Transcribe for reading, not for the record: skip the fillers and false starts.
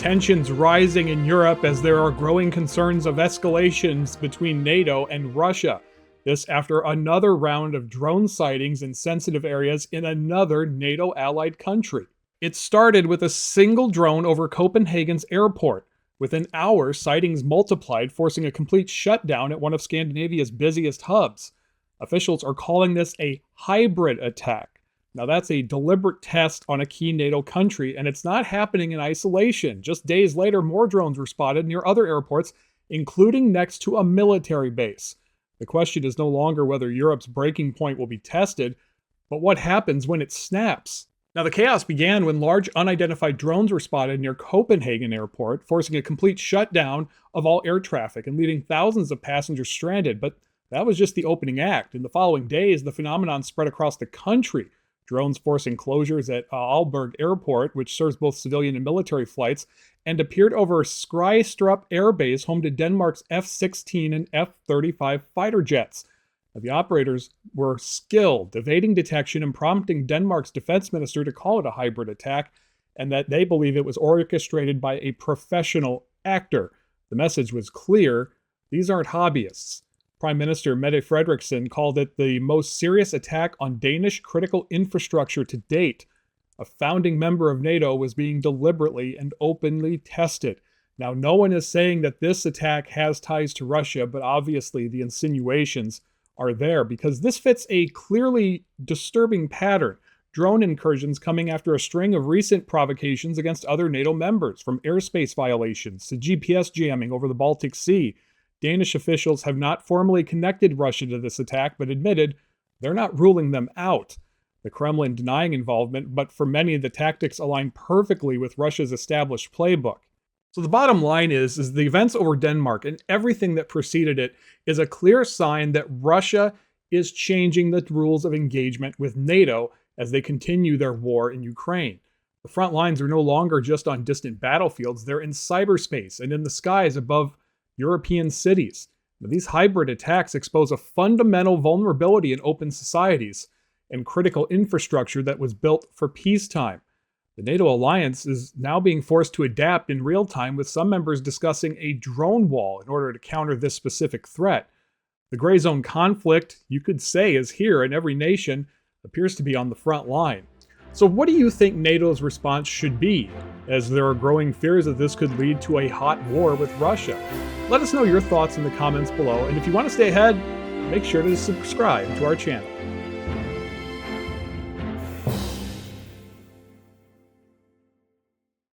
Tensions rising in Europe as there are growing concerns of escalations between NATO and Russia. This after another round of drone sightings in sensitive areas in another NATO allied country. It started with a single drone over Copenhagen's airport. Within hours, sightings multiplied, forcing a complete shutdown at one of Scandinavia's busiest hubs. Officials are calling this a hybrid attack. Now that's a deliberate test on a key NATO country, and it's not happening in isolation. Just days later, more drones were spotted near other airports, including next to a military base. The question is no longer whether Europe's breaking point will be tested, but what happens when it snaps. Now the chaos began when large unidentified drones were spotted near Copenhagen airport, forcing a complete shutdown of all air traffic and leaving thousands of passengers stranded. But that was just the opening act. In the following days, the phenomenon spread across the country. Drones forcing closures at Aalborg Airport, which serves both civilian and military flights, and appeared over Skrydstrup Air Base, home to Denmark's F-16 and F-35 fighter jets. Now, the operators were skilled, evading detection and prompting Denmark's defense minister to call it a hybrid attack, and that they believe it was orchestrated by a professional actor. The message was clear: these aren't hobbyists. Prime Minister Mette Frederiksen called it the most serious attack on Danish critical infrastructure to date. A founding member of NATO was being deliberately and openly tested. Now, no one is saying that this attack has ties to Russia, but obviously the insinuations are there because this fits a clearly disturbing pattern. Drone incursions coming after a string of recent provocations against other NATO members, from airspace violations to GPS jamming over the Baltic Sea. Danish officials have not formally connected Russia to this attack, but admitted they're not ruling them out. The Kremlin denying involvement, but for many, the tactics align perfectly with Russia's established playbook. So the bottom line is the events over Denmark and everything that preceded it is a clear sign that Russia is changing the rules of engagement with NATO as they continue their war in Ukraine. The front lines are no longer just on distant battlefields, they're in cyberspace and in the skies above European cities. Now, these hybrid attacks expose a fundamental vulnerability in open societies and critical infrastructure that was built for peacetime. The NATO alliance is now being forced to adapt in real time, with some members discussing a drone wall in order to counter this specific threat. The gray zone conflict, you could say, is here, and every nation appears to be on the front line. So what do you think NATO's response should be, as there are growing fears that this could lead to a hot war with Russia? Let us know your thoughts in the comments below, and if you want to stay ahead, make sure to subscribe to our channel.